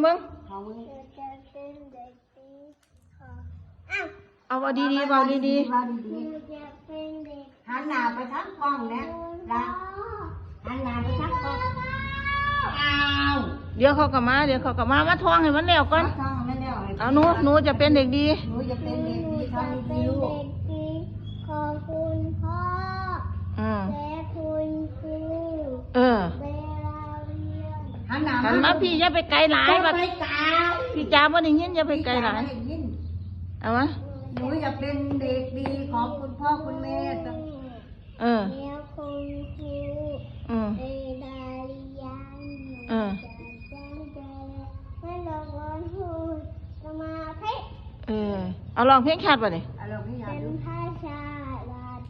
มึง เอามึง เอาดีๆเบาดี ว่าดีๆหันหน้าไปทางกล้องนะละหันหน้าไปทางกล้องอ้าว ๆเดี๋ยวเขากลับมามาท่องให้มันแล้วก่อน ช่องไม่แล้ว เอาหนูจะเป็นเด็กดี หนูจะเป็นเด็กดีทำดีลูก ขอบคุณพ่อ อืม และคุณครู เออ เวลาเรียน หันหน้า หันมาพี่อย่าไปไกลหลาย ไป บัด กา พี่จ๋าบ่ได้ยินอย่าไปไกลหลายเอาวะ หนูจะเป็นเด็กดีของคุณพ่อคุณแม่ เออ แล้วคุณครู อืม เวลาเรียน เออ ไม่รบกวนพูดสมาธิ เออเอาลองเพลงชาติป่ะนี่ เราไม่อยาก เป็น ดู ภาษาลาด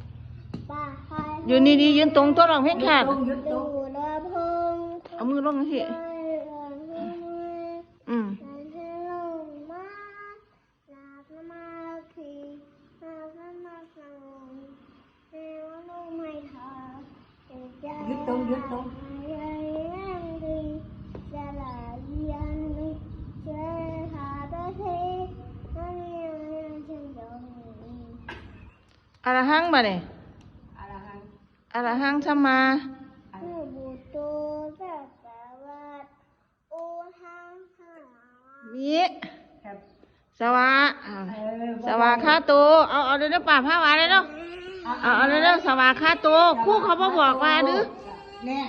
ป่าไฟ อยู่นี่ดียืนตรงตัวลองเพลงชาติ ยึดต ดู รง ระพง เอามือลงสิอืม ให้ลงมาลาบมาคีลาบมาฟังให้ว่าลงไม่ทอ ยึดตรงยึดตรง จะลาเรียนจะหาประเทศนั่นยังฉันยอม อะระหังป่ะนี่ อะไรฮะ อะระหังสัมมา ผู้บุตรโตแบบสวัสดโอหังหา มี ครับ สวะสวะคาโตเอาเดี๋ยวป่าผ้าวาเลยเนาะเอาเดี๋ยวสวะคาโตครู่เขามาบอกว่าดื้อ เนี่ย